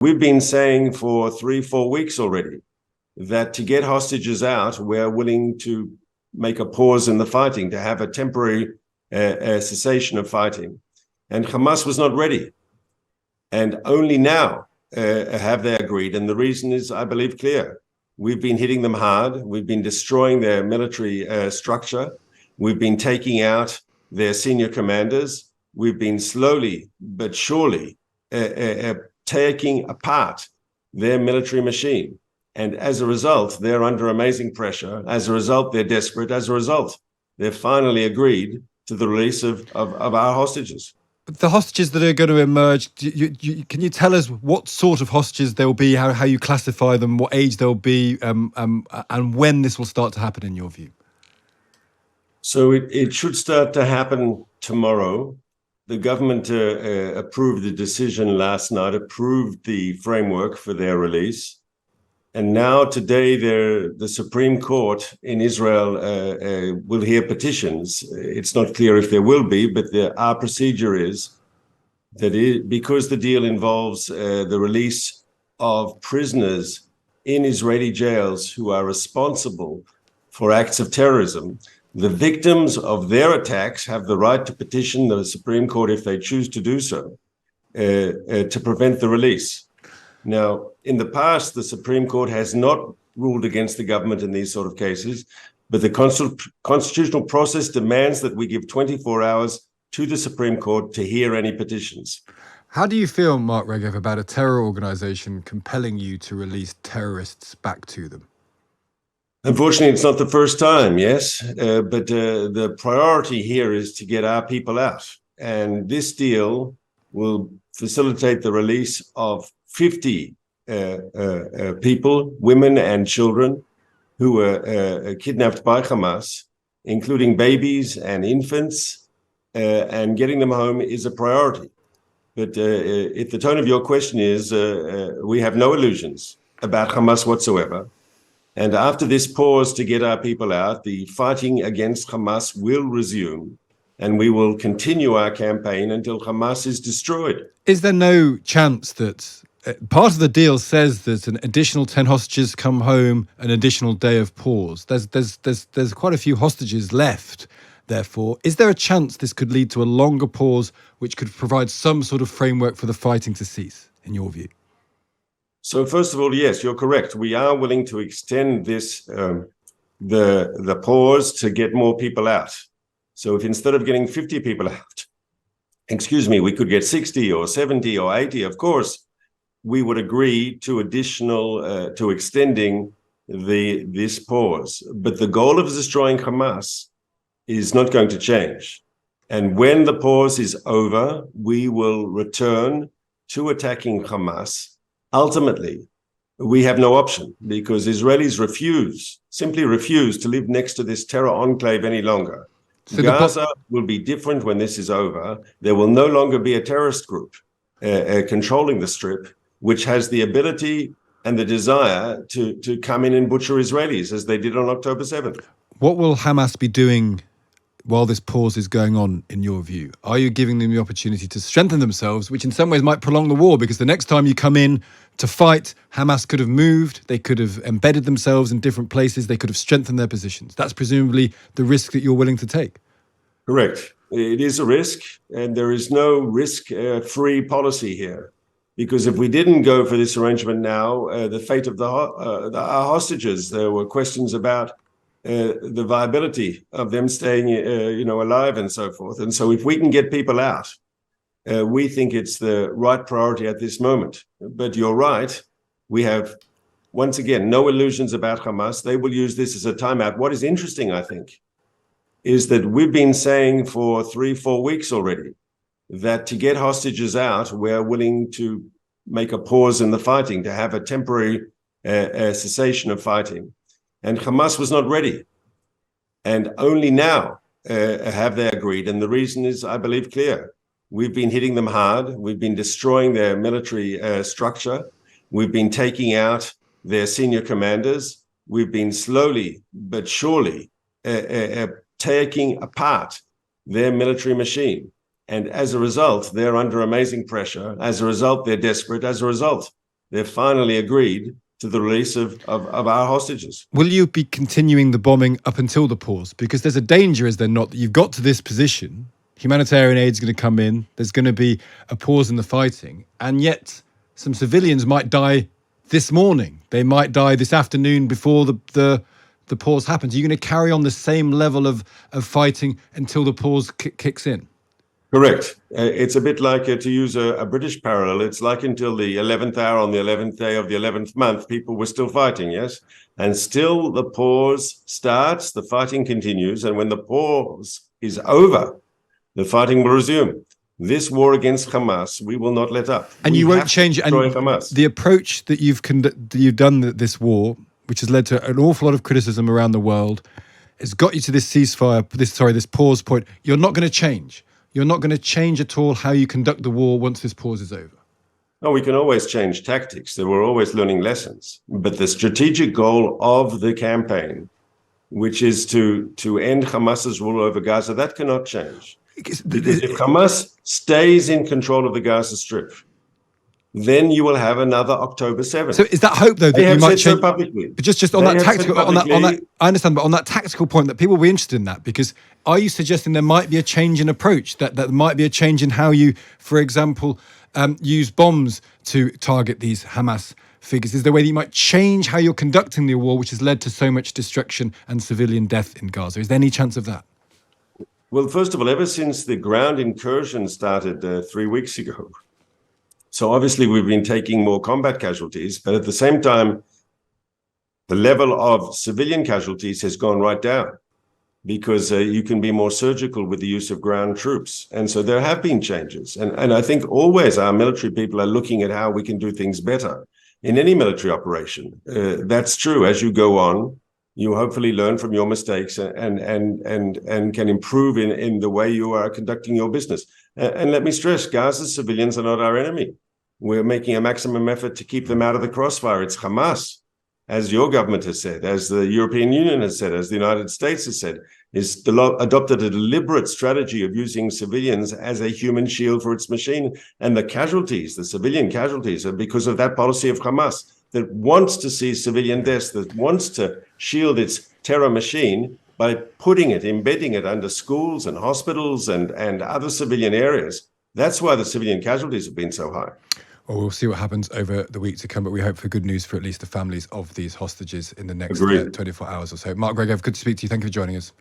We've been saying for 3-4 weeks already that to get hostages out, we're willing to make a pause in the fighting, to have a temporary cessation of fighting. And Hamas was not ready. And only now have they agreed. And the reason is, I believe, clear. We've been hitting them hard. We've been destroying their military structure. We've been taking out their senior commanders. We've been slowly but surely taking apart their military machine. And as a result, they're under amazing pressure. As a result, they're desperate. As a result, they've finally agreed to the release of our hostages. The hostages that are going to emerge, can you tell us what sort of hostages they'll be, how you classify them, what age they'll be, and when this will start to happen in your view? So it should start to happen tomorrow. The government approved the decision last night, approved the framework for their release. And now today, the Supreme Court in Israel will hear petitions. It's not clear if there will be, but our procedure is that because the deal involves the release of prisoners in Israeli jails who are responsible for acts of terrorism, the victims of their attacks have the right to petition the Supreme Court if they choose to do so, to prevent the release. Now, in the past, the Supreme Court has not ruled against the government in these sort of cases, but the constitutional process demands that we give 24 hours to the Supreme Court to hear any petitions. How do you feel, Mark Regev, about a terror organization compelling you to release terrorists back to them? Unfortunately, it's not the first time, yes, but the priority here is to get our people out. And this deal will facilitate the release of 50 people, women and children, who were kidnapped by Hamas, including babies and infants, and getting them home is a priority. But if the tone of your question is, we have no illusions about Hamas whatsoever. And after this pause to get our people out, the fighting against Hamas will resume. And we will continue our campaign until Hamas is destroyed. Is there no chance that part of the deal says that an additional 10 hostages come home, an additional day of pause? There's quite a few hostages left, therefore. Is there a chance this could lead to a longer pause, which could provide some sort of framework for the fighting to cease, in your view? So first of all, yes, you're correct. We are willing to extend this, the pause to get more people out. So if instead of getting 50 people out, we could get 60 or 70 or 80, of course, we would agree to to extending this pause. But the goal of destroying Hamas is not going to change. And when the pause is over, we will return to attacking Hamas. Ultimately, we have no option because Israelis simply refuse to live next to this terror enclave any longer. So Gaza will be different when this is over. There will no longer be a terrorist group controlling the Strip, which has the ability and the desire to come in and butcher Israelis, as they did on October 7th. What will Hamas be doing while this pause is going on, in your view? Are you giving them the opportunity to strengthen themselves, which in some ways might prolong the war? Because the next time you come in to fight, Hamas could have moved, they could have embedded themselves in different places, they could have strengthened their positions. That's presumably the risk that you're willing to take. Correct. It is a risk, and there is no risk-free policy here. Because if we didn't go for this arrangement now, the fate of our hostages, there were questions about the viability of them staying, alive and so forth. And so if we can get people out, we think it's the right priority at this moment. But you're right. We have, once again, no illusions about Hamas. They will use this as a timeout. What is interesting, I think, is that we've been saying for 3-4 weeks already that to get hostages out, we're willing to make a pause in the fighting, to have a temporary cessation of fighting. And Hamas was not ready. And only now have they agreed. And the reason is, I believe, clear. We've been hitting them hard. We've been destroying their military structure. We've been taking out their senior commanders. We've been slowly but surely taking apart their military machine. And as a result, they're under amazing pressure. As a result, they're desperate. As a result, they've finally agreed to the release of our hostages. Will you be continuing the bombing up until the pause? Because there's a danger, is there not, that you've got to this position, humanitarian aid is going to come in, there's going to be a pause in the fighting, and yet some civilians might die this morning. They might die this afternoon before the pause happens. Are you going to carry on the same level of fighting until the pause kicks in? Correct. It's a bit like, to use a British parallel, it's like until the 11th hour on the 11th day of the 11th month, people were still fighting, yes? And still the pause starts, the fighting continues, and when the pause is over, the fighting will resume. This war against Hamas, we will not let up. And you won't change it. And Hamas. The approach that you've done this war, which has led to an awful lot of criticism around the world, has got you to this ceasefire, this pause point. You're not going to change. You're not going to change at all how you conduct the war once this pause is over. No, we can always change tactics. We're always learning lessons. But the strategic goal of the campaign, which is to end Hamas's rule over Gaza, that cannot change. Because if Hamas stays in control of the Gaza Strip, then you will have another October 7th. So is that hope, though, that you might change? So publicly. But just on that tactical, on that, I understand, but on that tactical point, that people will be interested in that, because are you suggesting there might be a change in approach, that there might be a change in how you, for example, use bombs to target these Hamas figures? Is there a way that you might change how you're conducting the war, which has led to so much destruction and civilian death in Gaza? Is there any chance of that? Well, first of all, ever since the ground incursion started 3 weeks ago, so obviously we've been taking more combat casualties, but at the same time, the level of civilian casualties has gone right down because you can be more surgical with the use of ground troops. And so there have been changes. And I think always our military people are looking at how we can do things better in any military operation. That's true. As you go on, you hopefully learn from your mistakes and can improve in the way you are conducting your business. And let me stress, Gaza's civilians are not our enemy. We're making a maximum effort to keep them out of the crossfire. It's Hamas, as your government has said, as the European Union has said, as the United States has said, is adopted a deliberate strategy of using civilians as a human shield for its machine. And the casualties, the civilian casualties, are because of that policy of Hamas that wants to see civilian deaths, that wants to shield its terror machine by embedding it under schools and hospitals and other civilian areas. That's why the civilian casualties have been so high. Well, we'll see what happens over the week to come, but we hope for good news for at least the families of these hostages in the next 24 hours or so. Mark Regev, good to speak to you. Thank you for joining us.